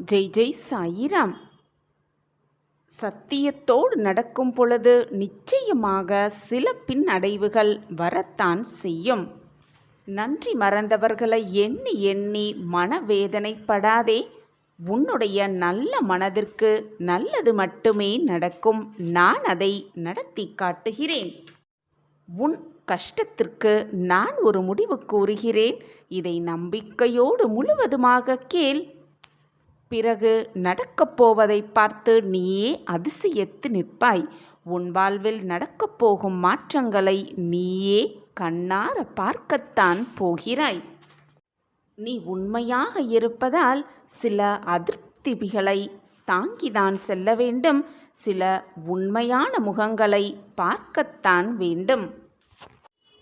ஜெய் ஜெய் சாயிராம். சத்தியத்தோடு நடக்கும் பொழுது நிச்சயமாக சில பின்னடைவுகள் வரத்தான் செய்யும். நன்றி மறந்தவர்களை எண்ணி எண்ணி மனவேதனைப்படாதே. உன்னுடைய நல்ல மனதிற்கு நல்லது மட்டுமே நடக்கும். நான் அதை நடத்தி காட்டுகிறேன். உன் கஷ்டத்திற்கு நான் ஒரு முடிவு கூறுகிறேன். இதை நம்பிக்கையோடு முழுவதுமாக கேள். பிறகு நடக்கப் போவதை பார்த்து நீயே அதிசயித்து நிற்பாய். உன் வாழ்வில் நடக்கப் போகும் மாற்றங்களை நீயே கண்ணார பார்க்கத்தான் போகிறாய். நீ உண்மையாக இருப்பதால் சில அதிருப்திகளை தாங்கிதான் செல்ல வேண்டும். சில உண்மையான முகங்களை பார்க்கத்தான் வேண்டும்.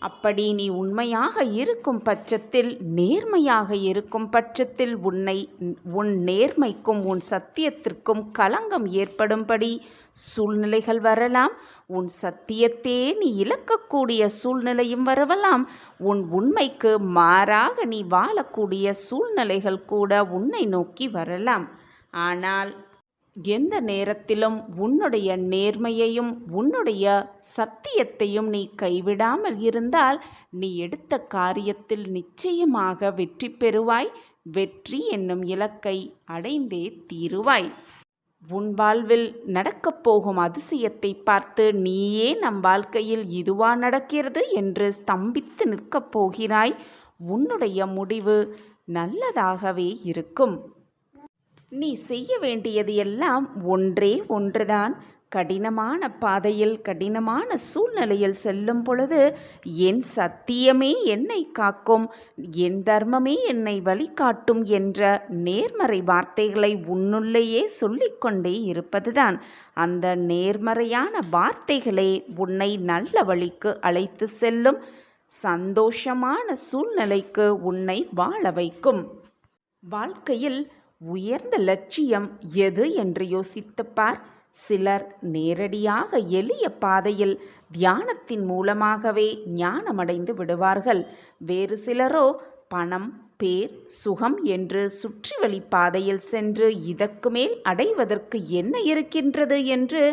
அப்படி நீ உண்மையாக இருக்கும் பட்சத்தில், நேர்மையாக இருக்கும் பட்சத்தில் உன் நேர்மைக்கும் உன் சத்தியத்திற்கும் களங்கம் ஏற்படும்படி சூழ்நிலைகள் வரலாம். உன் சத்தியத்தே நீ இழக்கக்கூடிய சூழ்நிலையும் வரலாம். உன் உண்மைக்கு மாறாக நீ வாழக்கூடிய சூழ்நிலைகள் கூட உன்னை நோக்கி வரலாம். ஆனால் எந்த நேரத்திலும் உன்னுடைய நேர்மையையும் உன்னுடைய சத்தியத்தையும் நீ கைவிடாமல் இருந்தால் நீ எடுத்த காரியத்தில் நிச்சயமாக வெற்றி பெறுவாய். வெற்றி என்னும் இலக்கை அடைந்தே தீருவாய். உன் வாழ்வில் நடக்கப் போகும் அதிசயத்தை பார்த்து நீயே நம் வாழ்க்கையில் இதுவா நடக்கிறது என்று ஸ்தம்பித்து நிற்கப் போகிறாய். உன்னுடைய முடிவு நல்லதாகவே இருக்கும். நீ செய்ய வேண்டியது எல்லாம் ஒன்றே ஒன்றுதான். கடினமான பாதையில் கடினமான சூழ்நிலையில் செல்லும் பொழுது என் சத்தியமே என்னை காக்கும், என் தர்மமே என்னை வழிகாட்டும் என்ற நேர்மறை வார்த்தைகளை உன்னுள்ளேயே சொல்லிக்கொண்டே இருப்பதுதான். அந்த நேர்மறையான வார்த்தைகளே உன்னை நல்ல வழிக்கு அழைத்து செல்லும். சந்தோஷமான சூழ்நிலைக்கு உன்னை வாழ வைக்கும். வாழ்க்கையில் உயர்ந்த லட்சியம் எது என்று யோசித்துப் பார். சிலர் நேரடியாக எளிய பாதையில் தியானத்தின் மூலமாகவே ஞானமடைந்து விடுவார்கள். வேறு சிலரோ பணம், பேர், சுகம் என்று சுற்றி வழி பாதையில் சென்று இதற்கு மேல் அடைவதற்கு என்ன இருக்கின்றது என்று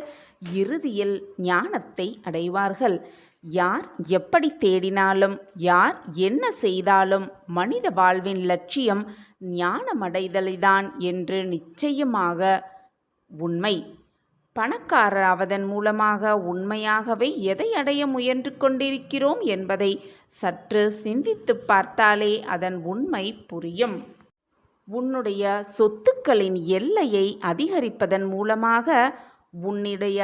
இறுதியில் ஞானத்தை அடைவார்கள். யார் எப்படி தேடினாலும், யார் என்ன செய்தாலும் மனித வாழ்வின் லட்சியம் ஞானமடைதல்தான் என்று நிச்சயமாக உண்மை. பணக்காரராவதன் மூலமாக உண்மையாகவே எதை அடைய முயன்று கொண்டிருக்கிறோம் என்பதை சற்று சிந்தித்து பார்த்தாலே அதன் உண்மை புரியும். உன்னுடைய சொத்துக்களின் எல்லையை அதிகரிப்பதன் மூலமாக உன்னுடைய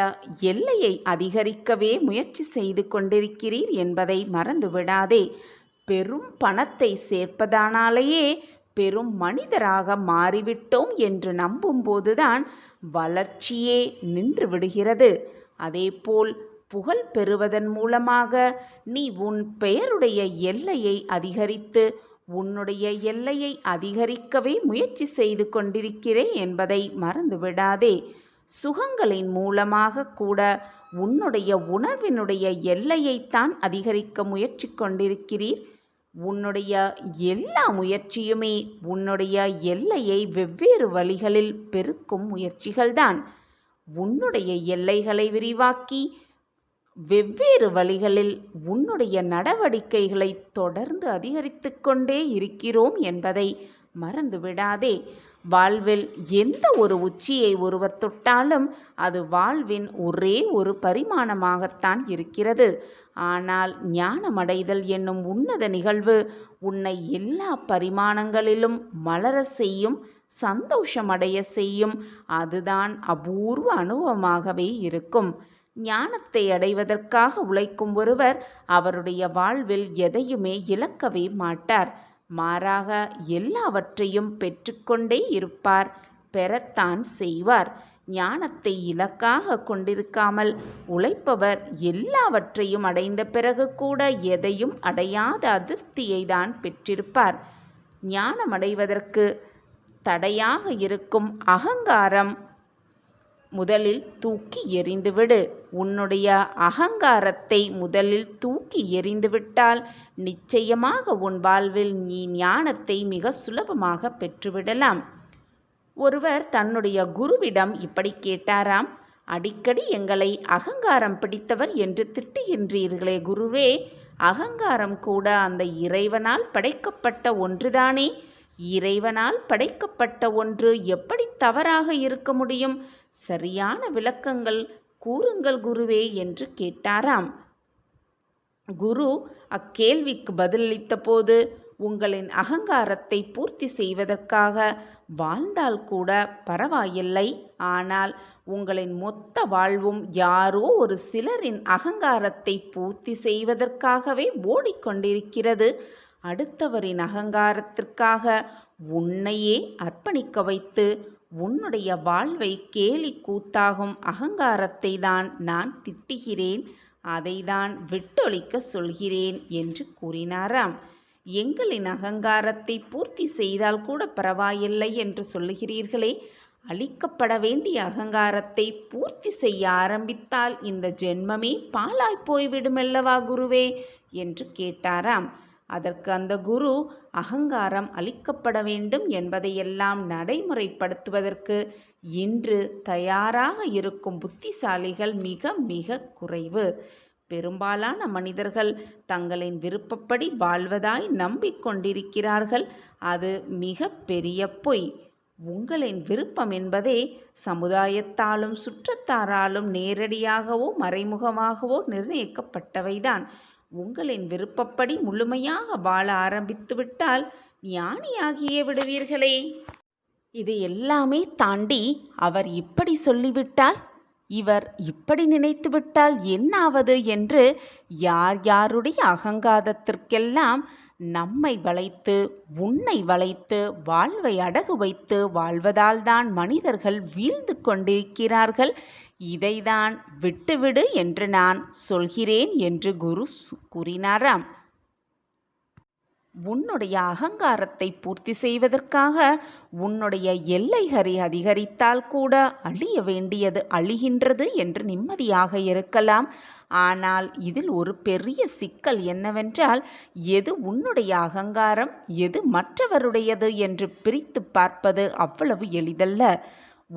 எல்லையை அதிகரிக்கவே முயற்சி செய்து கொண்டிருக்கிறீர் என்பதை மறந்துவிடாதே. பெரும் பணத்தை சேர்ப்பதானாலேயே பெரும் மனிதராக மாறிவிட்டோம் என்று நம்பும்போதுதான் வளர்ச்சியே நின்று விடுகிறது. அதேபோல் புகழ் பெறுவதன் மூலமாக நீ உன் பெயருடைய எல்லையை அதிகரித்து உன்னுடைய எல்லையை அதிகரிக்கவே முயற்சி செய்து கொண்டிருக்கிறேன் என்பதை மறந்துவிடாதே. சுகங்களின் மூலமாக கூட உன்னுடைய உணர்வினுடைய எல்லையைத்தான் அதிகரிக்க முயற்சி கொண்டிருக்கிறீர். உன்னுடைய எல்லா முயற்சியுமே உன்னுடைய எல்லையை வெவ்வேறு வழிகளில் பெருக்கும் முயற்சிகள்தான். உன்னுடைய எல்லைகளை விரிவாக்கி வெவ்வேறு வழிகளில் உன்னுடைய நடவடிக்கைகளை தொடர்ந்து அதிகரித்து கொண்டே இருக்கிறோம் என்பதை மறந்துவிடாதே. வாழ்வில் எந்த ஒரு உச்சியை ஒருவர் தொட்டாலும் அது வாழ்வின் ஒரே ஒரு பரிமாணமாகத்தான் இருக்கிறது. ஆனால் ஞானமடைதல் என்னும் உன்னத நிகழ்வு உன்னை எல்லா பரிமாணங்களிலும் மலர செய்யும், சந்தோஷமடைய செய்யும். அதுதான் அபூர்வ அனுபவமாகவே இருக்கும். ஞானத்தை அடைவதற்காக உழைக்கும் ஒருவர் அவருடைய வாழ்வில் எதையுமே இழக்கவே மாட்டார். மாறாக எல்லாவற்றையும் பெற்றுக்கொண்டே இருப்பார், பெறத்தான் செய்வார். ஞானத்தை இலக்காக கொண்டிருக்காமல் உழைப்பவர் எல்லாவற்றையும் அடைந்த பிறகு கூட எதையும் அடையாத அதிருப்தியை தான் பெற்றிருப்பார். ஞானமடைவதற்கு தடையாக இருக்கும் அகங்காரம் முதலில் தூக்கி எறிந்துவிடு. உன்னுடைய அகங்காரத்தை முதலில் தூக்கி எறிந்துவிட்டால் நிச்சயமாக உன் வாழ்வில் நீ ஞானத்தை மிக சுலபமாக பெற்றுவிடலாம். ஒருவர் தன்னுடைய குருவிடம் இப்படி கேட்டாராம். அடிக்கடி எங்களை அகங்காரம் பிடித்தவர் என்று திட்டுகின்றீர்களே குருவே, அகங்காரம் கூட அந்த இறைவனால் படைக்கப்பட்ட ஒன்றுதானே. இறைவனால் படைக்கப்பட்ட ஒன்று எப்படி தவறாக இருக்க முடியும்? சரியான விளக்கங்கள் கூறுங்கள் குருவே என்று கேட்டாராம். குரு அக்கேள்விக்கு பதிலளித்த போது, உங்களின் அகங்காரத்தை பூர்த்தி செய்வதற்காக வாழ்ந்தால் கூட பரவாயில்லை. ஆனால் உங்களின் மொத்த வாழ்வும் யாரோ ஒரு சிலரின் அகங்காரத்தை பூர்த்தி செய்வதற்காகவே ஓடிக்கொண்டிருக்கிறது. அடுத்தவரின் அகங்காரத்திற்காக உன்னையே அர்ப்பணிக்க வைத்து உன்னுடைய வாழ்வை கேலி கூத்தாகும் அகங்காரத்தை தான் நான் திட்டுகிறேன். அதைதான் விட்டொழிக்க சொல்கிறேன் என்று கூறினாராம். எங்களின் அகங்காரத்தை பூர்த்தி செய்தால் கூட பரவாயில்லை என்று சொல்லுகிறீர்களே, அழிக்கப்பட வேண்டிய அகங்காரத்தை பூர்த்தி செய்ய ஆரம்பித்தால் இந்த ஜென்மமே பாழாய் போய்விடுமல்லவா குருவே என்று கேட்டாராம். அதற்கு அந்த குரு, அகங்காரம் அழிக்கப்பட வேண்டும் என்பதையெல்லாம் நடைமுறைப்படுத்துவதற்கு இன்று தயாராக இருக்கும் புத்திசாலிகள் மிக மிக குறைவு. பெரும்பாலான மனிதர்கள் தங்களின் விருப்பப்படி வாழ்வதாய் நம்பிக்கொண்டிருக்கிறார்கள். அது மிக பெரிய பொய். உங்களின் விருப்பம் என்பதே சமுதாயத்தாலும் சுற்றத்தாராலும் நேரடியாகவோ மறைமுகமாகவோ நிர்ணயிக்கப்பட்டவைதான். உங்களின் விருப்பப்படி முழுமையாக வாழ ஆரம்பித்துவிட்டால் ஞானியாகியே விடுவீர்களே. இது எல்லாமே தாண்டி அவர் இப்படி சொல்லிவிட்டால், இவர் இப்படி நினைத்துவிட்டால் என்னாவது என்று யார் யாருடைய அகங்காரத்திற்கெல்லாம் நம்மை வளைத்து உன்னை வளைத்து வாழ்வை அடகு வைத்து வாழ்வதால் தான் மனிதர்கள் வீழ்ந்து கொண்டிருக்கிறார்கள். இதைதான் விட்டுவிடு என்று நான் சொல்கிறேன் என்று குரு கூறினாராம். உன்னுடைய அகங்காரத்தை பூர்த்தி செய்வதற்காக உன்னுடைய எல்லைகளை அதிகரித்தால் கூட அழிய வேண்டியது அழிகின்றது என்று நிம்மதியாக இருக்கலாம். ஆனால் இதில் ஒரு பெரிய சிக்கல் என்னவென்றால், எது உன்னுடைய அகங்காரம் எது மற்றவருடையது என்று பிரித்து பார்ப்பது அவ்வளவு எளிதல்ல.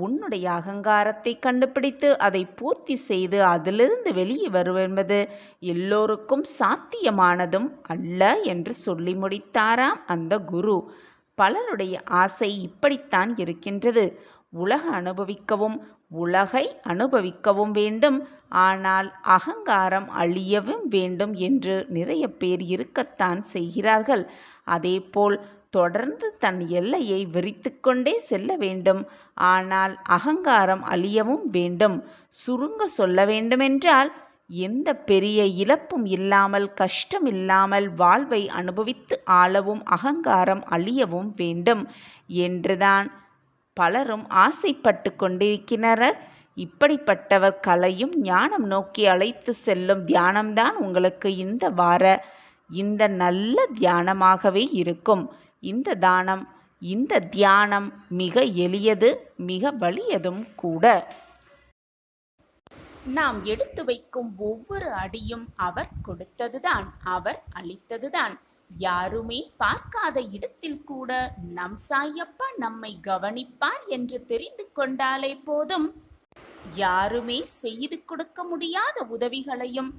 உன்னுடைய அகங்காரத்தை கண்டுபிடித்து அதை பூர்த்தி செய்து அதிலிருந்து வெளியே வருவென்பது எல்லோருக்கும் சாத்தியமானதும் அல்ல என்று சொல்லி முடித்தாராம் அந்த குரு. பலருடைய ஆசை இப்படித்தான் இருக்கின்றது. உலகை அனுபவிக்கவும் வேண்டும், ஆனால் அகங்காரம் அழியவும் வேண்டும் என்று நிறைய பேர் இருக்கத்தான் செய்கிறார்கள். அதேபோல் தொடர்ந்து தன் எல்லையை விரித்து கொண்டே செல்ல வேண்டும், ஆனால் அகங்காரம் அழியவும் வேண்டும். சுருங்க சொல்ல வேண்டுமென்றால், எந்த பெரிய இழப்பும் இல்லாமல் கஷ்டம் இல்லாமல் வாழ்வை அனுபவித்து ஆளவும் அகங்காரம் அழியவும் வேண்டும் என்றுதான் பலரும் ஆசைப்பட்டு கொண்டிருக்கிறனர். இப்படிப்பட்டவர் கலையும் ஞானம் நோக்கி அழைத்து செல்லும் தியானம்தான் உங்களுக்கு இந்த நல்ல தியானமாகவே இருக்கும். இந்த தியானம் மிக எளியது, மிக வலியதும் கூட. நாம் எடுத்து வைக்கும் ஒவ்வொரு அடியும் அவர் கொடுத்ததுதான், அவர் அளித்ததுதான். யாருமே பார்க்காத இடத்தில் கூட நம் சாயப்பா நம்மை கவனிப்பார் என்று தெரிந்து கொண்டாலே போதும். யாருமே செய்து கொடுக்க முடியாத உதவிகளையும்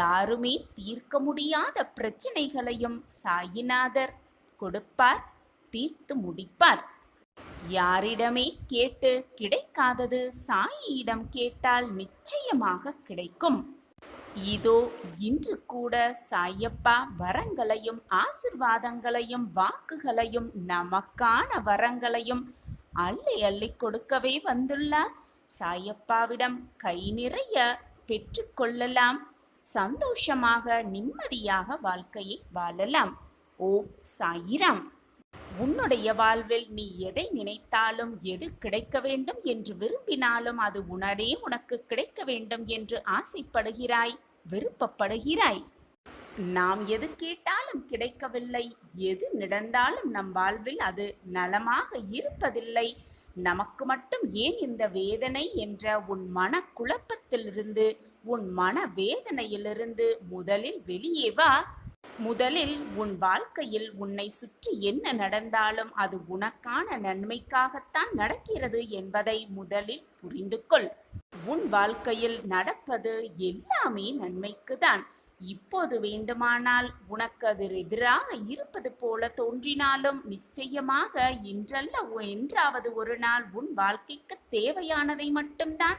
யாருமே தீர்க்க முடியாத பிரச்சனைகளையும் சாயிநாதர் கொடுப்பார், தீர்த்து முடிப்பார். யாரிடமே கேட்டு கிடைக்காதது சாயியிடம் கேட்டால் நிச்சயமாக கிடைக்கும். இதோ இன்று கூட சாயப்பா வரங்களையும் ஆசிர்வாதங்களையும் வாக்குகளையும் நமக்கான வரங்களையும் அள்ளி அள்ளி கொடுக்கவே வந்துள்ளார். சாயப்பாவிடம் கை நிறைய பெற்றுக்கொள்ளலாம். சந்தோஷமாக நிம்மதியாக வாழ்க்கையை வாழலாம். ஓம் சாயிராம். உன்னுடைய வாழ்வில் நீ எதை நினைத்தாலும், எது கிடைக்க வேண்டும் என்று விரும்பினாலும் அது உனக்கு கிடைக்க வேண்டும் என்று ஆசைப்படுகிறாய், விருப்பப்படுகிறாய். நாம் எது கேட்டாலும் கிடைக்கவில்லை, எது நடந்தாலும் நம் வாழ்வில் அது நலமாக இருப்பதில்லை. நமக்கு மட்டும் ஏன் இந்த வேதனை என்ற உன் மன குழப்பத்திலிருந்து, உன் மன வேதனையிலிருந்து முதலில் வெளியே வா. முதலில் உன் வாழ்க்கையில் உன்னை சுற்றி என்ன நடந்தாலும் அது உனக்கான நன்மைக்காகத்தான் நடக்கிறது என்பதை முதலில் புரிந்து கொள். உன் வாழ்க்கையில் நடப்பது எல்லாமே நன்மைக்குதான். இப்போது வேண்டுமானால் உனக்கு அது எதிராக இருப்பது போல தோன்றினாலும் நிச்சயமாக இன்றல்ல என்றாவது ஒரு நாள் உன் வாழ்க்கைக்கு தேவையானதை மட்டும்தான்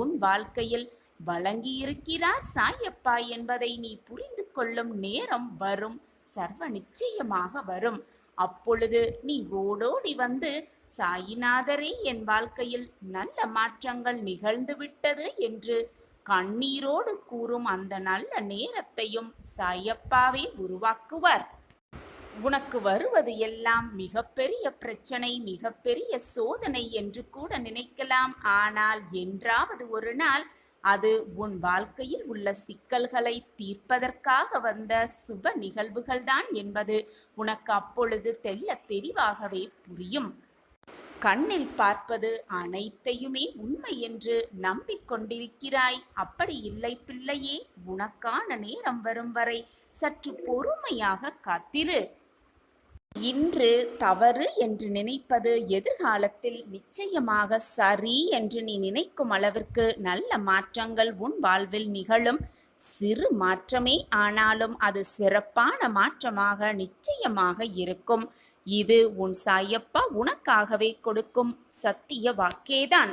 உன் வாழ்க்கையில் வழங்கியிருக்கிறார் சாயப்பா என்பதை நீ புரிந்து கொள்ளும் நேரம் வரும், சர்வ நிச்சயமாக வரும். அப்பொழுது நீ ஓடோடி வந்து, சாயிநாதரே, என் வாழ்க்கையில் நல்ல மாற்றங்கள் நிகழ்ந்துவிட்டது என்று கண்ணீரோடு கூறும் அந்த நல்ல நேரத்தையும் சாயப்பாவே உருவாக்குவார். உனக்கு வருவது எல்லாம் மிகப்பெரிய பிரச்சனை, மிகப்பெரிய சோதனை என்று கூட நினைக்கலாம். ஆனால் என்றாவது ஒரு நாள் அது உன் வாழ்க்கையில் உள்ள சிக்கல்களை தீர்ப்பதற்காக வந்த சுப நிகழ்வுகள்தான் என்பது உனக்கு அப்பொழுது தெள்ளத் தெளிவாகவே புரியும். கண்ணில் பார்ப்பது அனைத்தையுமே உண்மை என்று நம்பிக்கொண்டிருக்கிறாய். அப்படி இல்லை பிள்ளையே. உனக்கான நேரம் வரும் வரை சற்று பொறுமையாக காத்திரு. இன்று தவறு என்று நினைப்பது எதிர்காலத்தில் நிச்சயமாக சரி என்று நீ நினைக்கும் அளவிற்கு நல்ல மாற்றங்கள் உன் வாழ்வில் நிகழும். சிறு மாற்றமே ஆனாலும் அது சிறப்பான மாற்றமாக நிச்சயமாக இருக்கும். இது உன் சாயப்பா உனக்காகவே கொடுக்கும் சத்திய வாக்கேதான்.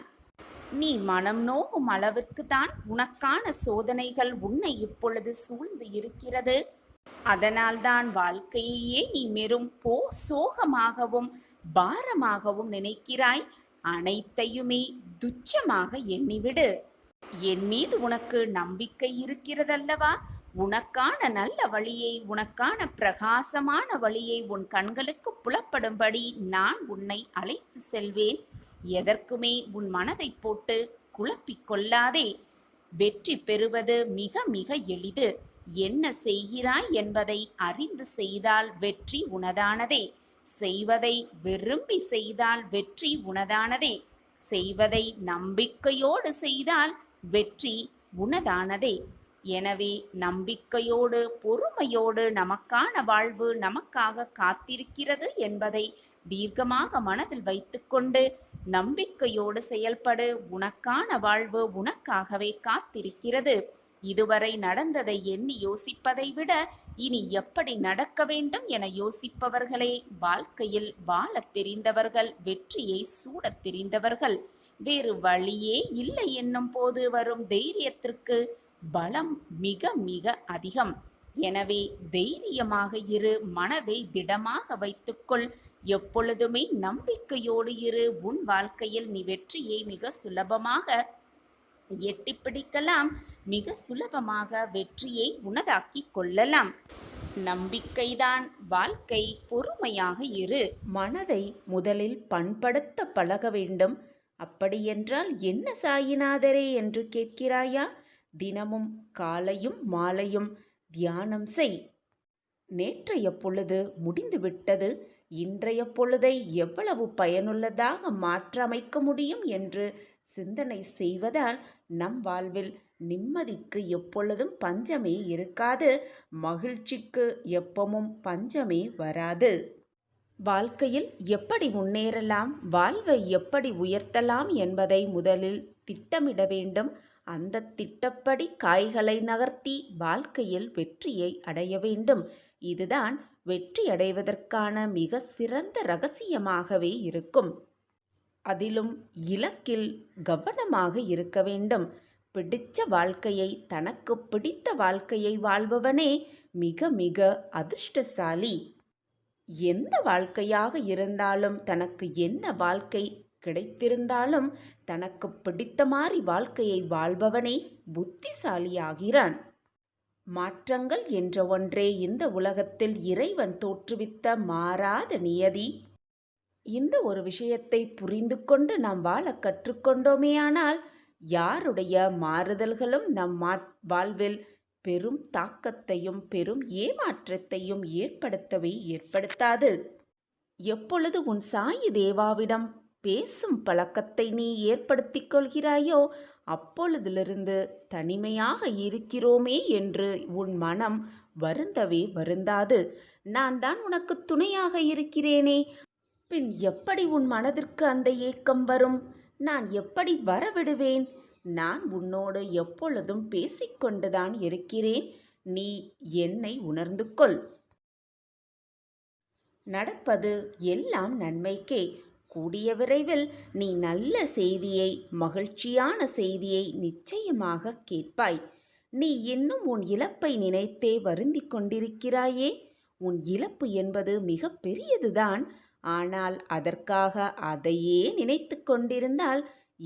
நீ மனம் நோகும் அளவிற்கு தான் உனக்கான சோதனைகள் உன்னை இப்பொழுது சூழ்ந்து இருக்கிறது. அதனால்தான் வாழ்க்கையே நீ வெறும் சோகமாகவும் பாரமாகவும் நினைக்கிறாய். அனைத்தையுமே துச்சமாக எண்ணிவிடு. என் மீது உனக்கு நம்பிக்கை இருக்கிறதல்லவா? உனக்கான நல்ல வழியை, உனக்கான பிரகாசமான வழியை உன் கண்களுக்கு புலப்படும்படி நான் உன்னை அழைத்து செல்வேன். எதற்குமே உன் மனதை போட்டு குழப்பிக் கொள்ளாதே. வெற்றி பெறுவது மிக மிக எளிது. என்ன செய்கிறாய் என்பதை அறிந்து செய்தால் வெற்றி உனதானதே. செய்வதை விரும்பி செய்தால் வெற்றி உனதானதே. செய்வதை நம்பிக்கையோடு செய்தால் வெற்றி உனதானதே. எனவே நம்பிக்கையோடு பொறுமையோடு நமக்கான வாழ்வு நமக்காக காத்திருக்கிறது என்பதை தீர்க்கமாக மனதில் வைத்துக்கொண்டு நம்பிக்கையோடு செயல்படு. உனக்கான வாழ்வு உனக்காகவே காத்திருக்கிறது. இதுவரை நடந்ததை எண்ணி யோசிப்பதை விட இனி எப்படி நடக்க வேண்டும் என யோசிப்பவர்களே வாழ்க்கையில் வாழத் தெரிந்தவர்கள், வெற்றியை சூடத் தெரிந்தவர்கள். வேறு வழியே இல்லை என்னும் போது வரும் தைரியத்திற்கு பலம் மிக மிக அதிகம். எனவே தைரியமாக இரு, மனதை திடமாக வைத்துக்கொள். எப்பொழுதுமே நம்பிக்கையோடு இரு. உன் வாழ்க்கையில் நீ வெற்றியை மிக சுலபமாக எட்டி பிடிக்கலாம். மிக சுலபமாக வெற்றியை உனதாக்கிக் கொள்ளலாம். நம்பிக்கைதான் வாழ்க்கை. பொறுமையாக இரு. மனதை முதலில் பண்படுத்த பழக வேண்டும். அப்படியென்றால் என்ன சாயிநாதரே என்று கேட்கிறாயா? தினமும் காலையும் மாலையும் தியானம் செய். நேற்றைய பொழுது முடிந்துவிட்டது. இன்றைய பொழுதை எவ்வளவு பயனுள்ளதாக மாற்றமைக்க முடியும் என்று சிந்தனை செய்வதால் நம் வாழ்வில் நிம்மதிக்கு எப்பொழுதும் பஞ்சமே இருக்காது. மகிழ்ச்சிக்கு எப்பவும் பஞ்சமே வராது. வாழ்க்கையில் எப்படி முன்னேறலாம், வாழ்வை எப்படி உயர்த்தலாம் என்பதை முதலில் திட்டமிட வேண்டும். அந்த திட்டப்படி காய்களை நகர்த்தி வாழ்க்கையில் வெற்றியை அடைய வேண்டும். இதுதான் வெற்றி அடைவதற்கான மிக சிறந்த இரகசியமாகவே இருக்கும். அதிலும் இலக்கில் கவனமாக இருக்க வேண்டும். பிடிச்ச வாழ்க்கையை, தனக்கு பிடித்த வாழ்க்கையை வாழ்பவனே மிக மிக அதிர்ஷ்டசாலி. எந்த வாழ்க்கையாக இருந்தாலும், தனக்கு என்ன வாழ்க்கை கிடைத்திருந்தாலும் தனக்கு பிடித்த மாதிரி வாழ்க்கையை வாழ்பவனே புத்திசாலியாகிறான். மாற்றங்கள் என்ற ஒன்றே இந்த உலகத்தில் இறைவன் தோற்றுவித்த மாறாத நியதி. இந்த ஒரு விஷயத்தை புரிந்து கொண்டு நாம் வாழ கற்றுக்கொண்டோமேயானால் யாருடைய மாறுதல்களும் நம் வாழ்வில் பெரும் தாக்கத்தையும் பெரும் ஏமாற்றத்தையும் ஏற்படுத்தாது. எப்பொழுது உன் சாயி தேவாவிடம் பேசும் பழக்கத்தை நீ ஏற்படுத்திக் கொள்கிறாயோ அப்பொழுதிலிருந்து தனிமையாக இருக்கிறோமே என்று உன் மனம் வருந்தவே வருந்தாது. நான் தான் உனக்கு துணையாக இருக்கிறேனே, பின் எப்படி உன் மனதிற்கு அந்த ஏக்கம் வரும்? நான் எப்படி வரவிடுவேன்? நான் உன்னோடு எப்பொழுதும் பேசிக்கொண்டுதான் இருக்கிறேன். நீ என்னை உணர்ந்து கொள். நடப்பது எல்லாம் நன்மைக்கே. கூடிய விரைவில் நீ நல்ல செய்தியை, மகிழ்ச்சியான செய்தியை நிச்சயமாக கேட்பாய். நீ இன்னும் உன் இழப்பை நினைத்தே வருந்திக் கொண்டிருக்கிறாயே. உன் இழப்பு என்பது மிக பெரியதுதான். ஆனால் அதற்காக அதையே நினைத்து கொண்டிருந்தால்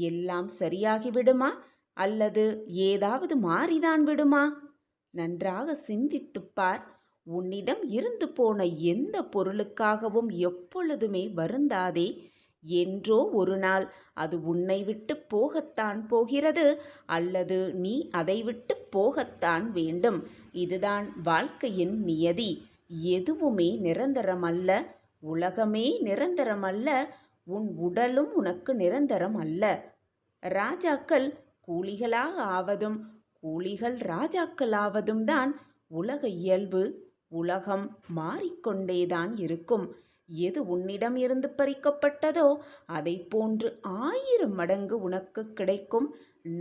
எல்லாம் சரியாகிவிடுமா? அல்லது ஏதாவது மாறிதான் விடுமா? நன்றாக சிந்தித்துப் பார். உன்னிடம் இருந்து போன எந்த பொருளுக்காகவும் எப்பொழுதுமே வருந்தாதே. என்றோ ஒரு நாள் அது உன்னை விட்டு போகத்தான் போகிறது, அல்லது நீ அதை விட்டு போகத்தான் வேண்டும். இதுதான் வாழ்க்கையின் நியதி. எதுவுமே நிரந்தரமல்ல. உலகமே நிரந்தரமல்ல. உன் உடலும் உனக்கு நிரந்தரம் அல்ல. ராஜாக்கள் கூலிகளாக ஆவதும் கூலிகள் ராஜாக்கள் ஆவதும் தான் உலக இயல்பு. உலகம் மாறிக்கொண்டேதான் இருக்கும். எது உன்னிடம் இருந்து பறிக்கப்பட்டதோ அதை போன்று 1000 மடங்கு உனக்கு கிடைக்கும்.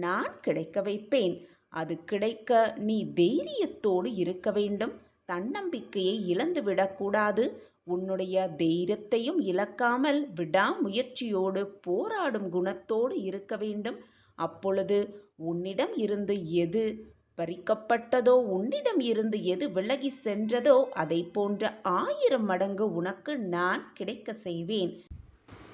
நான் கிடைக்க வைப்பேன். அது கிடைக்க நீ தைரியத்தோடு இருக்க வேண்டும். தன்னம்பிக்கையை இழந்துவிடக்கூடாது. உன்னுடைய தைரியத்தையும் இழக்காமல் விடாமுயற்சியோடு போராடும் குணத்தோடு இருக்க வேண்டும். அப்பொழுது உன்னிடம் இருந்து எது பறிக்கப்பட்டதோ, உன்னிடம் இருந்து எது விலகி சென்றதோ அதை போன்ற 1000 மடங்கு உனக்கு நான் கிடைக்க செய்வேன்.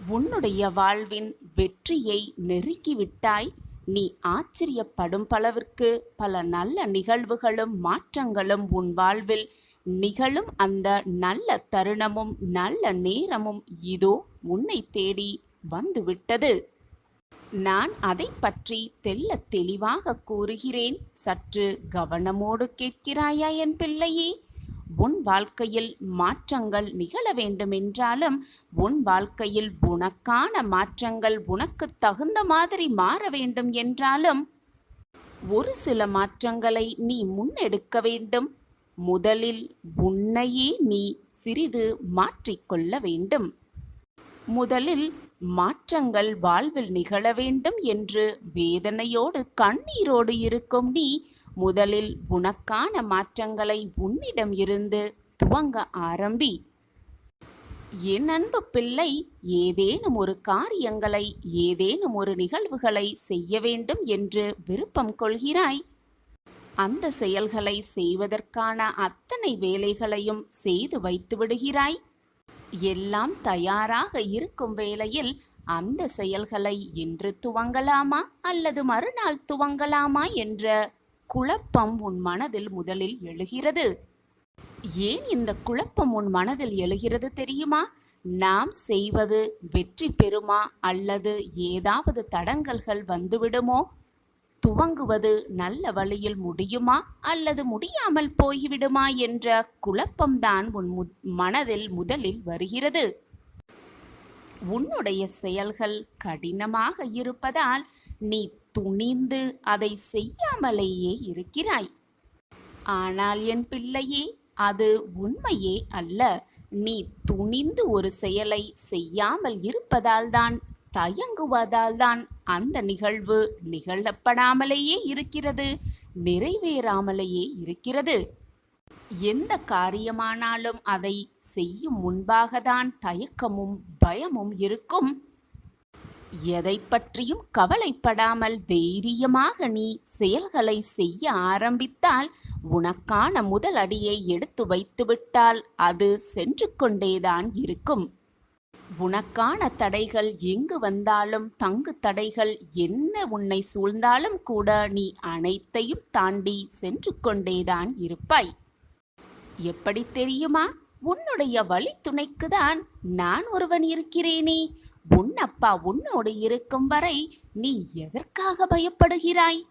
உன்னுடைய வாழ்வின் வெற்றியை நெருங்கிவிட்டாய். நீ ஆச்சரியப்படும் பலவிற்கு பல நல்ல நிகழ்வுகளும் மாற்றங்களும் உன் வாழ்வில் நிகழும். அந்த நல்ல தருணமும் நல்ல நேரமும் இதோ உன்னை தேடி வந்துவிட்டது. நான் அதை பற்றி தெள்ளத் தெளிவாக கூறுகிறேன். சற்று கவனமோடு கேட்கிறாயா என் பிள்ளையே? உன் வாழ்க்கையில் மாற்றங்கள் நிகழ வேண்டுமென்றாலும், உன் வாழ்க்கையில் உனக்கான மாற்றங்கள் உனக்கு தகுந்த மாதிரி மாற வேண்டும் என்றாலும், ஒரு சில மாற்றங்களை நீ முன்னெடுக்க வேண்டும். முதலில் உன்னையே நீ சிறிது மாற்றிக்கொள்ள வேண்டும். முதலில் மாற்றங்கள் வாழ்வில் நிகழ வேண்டும் என்று வேதனையோடு கண்ணீரோடு இருக்கும் நீ முதலில் உனக்கான மாற்றங்களை உன்னிடம் இருந்து துவங்க ஆரம்பி. என் அன்பு பிள்ளை, ஏதேனும் ஒரு காரியங்களை, ஏதேனும் ஒரு நிகழ்வுகளை செய்ய வேண்டும் என்று விருப்பம் கொள்கிறாய். அந்த செயல்களை செய்வதற்கான அத்தனை வேலைகளையும் செய்து வைத்து விடுகிறாய். எல்லாம் தயாராக இருக்கும் வேளையில் அந்த செயல்களை இன்று துவங்கலாமா அல்லது மறுநாள் துவங்கலாமா என்ற குழப்பம் உன் மனதில் முதலில் எழுகிறது. ஏன் இந்த குழப்பம் உன் மனதில் எழுகிறது தெரியுமா? நாம் செய்வது வெற்றி பெறுமா அல்லது ஏதாவது தடங்கல்கள் வந்துவிடுமோ? துவங்குவது நல்ல வழியில் முடியுமா அல்லது முடியாமல் போய்விடுமா என்ற குழப்பம்தான் உன் மனதில் முதலில் வருகிறது. உன்னுடைய செயல்கள் கடினமாக இருப்பதால் நீ துணிந்து அதை செய்யாமலேயே இருக்கிறாய். ஆனால் என் பிள்ளையே, அது உண்மையே அல்ல. நீ துணிந்து ஒரு செயலை செய்யாமல் இருப்பதால்தான், தயங்குவதால்தான் அந்த நிகழ்வு நிகழப்படாமலேயே இருக்கிறது, நிறைவேறாமலேயே இருக்கிறது. எந்த காரியமானாலும் அதை செய்யும் முன்பாகத்தான் தயக்கமும் பயமும் இருக்கும். எதை பற்றியும் கவலைப்படாமல் தைரியமாக நீ செயல்களை செய்ய ஆரம்பித்தால், உனக்கான முதல் அடியை எடுத்து வைத்துவிட்டால் அது சென்று கொண்டேதான் இருக்கும். உனக்கான தடைகள் எங்கு வந்தாலும், தங்கு தடைகள் என்ன உன்னை சூழ்ந்தாலும் கூட நீ அனைத்தையும் தாண்டி சென்று கொண்டேதான் இருப்பாய். எப்படி தெரியுமா? உன்னுடைய வழித்துணைக்குதான் நான் ஒருவன் இருக்கிறேனே. உன் அப்பா உன்னோடு இருக்கும் வரை நீ எதற்காக பயப்படுகிறாய்?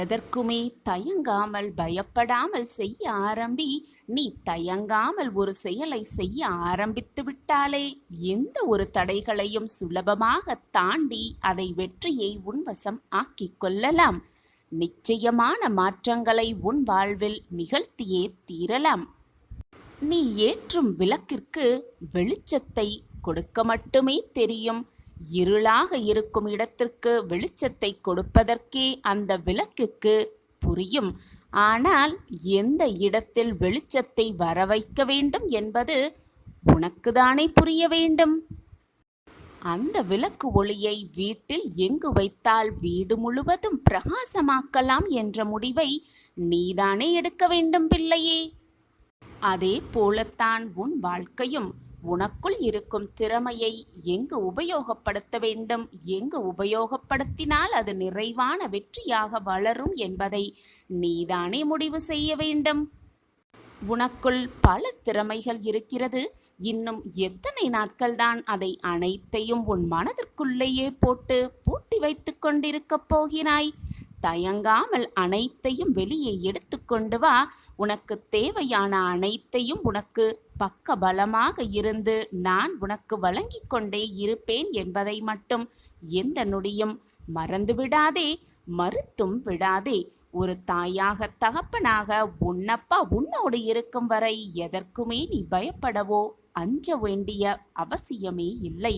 எதற்குமே தயங்காமல் பயப்படாமல் செய்ய ஆரம்பி. நீ தயங்காமல் ஒரு செயலை செய்ய ஆரம்பித்து விட்டாலே எந்த ஒரு தடைகளையும் சுலபமாக தாண்டி அதை வெற்றியை உன்வசம் ஆக்கிக் கொள்ளலாம். நிச்சயமான மாற்றங்களை உன் வாழ்வில் நிகழ்த்தியே தீரலாம். நீ ஏற்றும் விளக்கிற்கு வெளிச்சத்தை கொடுக்க மட்டுமே தெரியும். இருளாக இருக்கும் இடத்திற்கு வெளிச்சத்தை கொடுப்பதற்கே அந்த விளக்குக்கு புரியும். ஆனால் எந்த இடத்தில் வெளிச்சத்தை வர வைக்க வேண்டும் என்பது உனக்குதானே புரிய வேண்டும். அந்த விளக்கு ஒளியை வீட்டில் எங்கு வைத்தால் வீடு முழுவதும் பிரகாசமாக்கலாம் என்ற முடிவை நீதானே எடுக்க வேண்டும் பிள்ளையே. அதே போலத்தான் உன் வாழ்க்கையும். உனக்குள் இருக்கும் திறமையை எங்கு உபயோகப்படுத்த வேண்டும், எங்கு உபயோகப்படுத்தினால் அது நிறைவான வெற்றியாக வளரும் என்பதை நீதானே முடிவு செய்ய வேண்டும். உனக்குள் பல திறமைகள் இருக்கிறது. இன்னும் எத்தனை நாட்கள்தான் அதை அனைத்தையும் உன் மனதிற்குள்ளேயே போட்டு பூட்டி வைத்து கொண்டிருக்கப் போகிறாய்? தயங்காமல் அனைத்தையும் வெளியே எடுத்துக்கொண்டு வா. உனக்கு தேவையான அனைத்தையும் உனக்கு பக்க பலமாக இருந்து நான் உனக்கு வழங்கி கொண்டே இருப்பேன் என்பதை மட்டும் எந்த நொடியும் மறந்துவிடாதே, மறுத்தும் விடாதே. ஒரு தாயாக தகப்பனாக உன்னப்பா உன்னோடு இருக்கும் வரை எதற்குமே நீ பயப்படவோ அஞ்ச வேண்டிய அவசியமே இல்லை.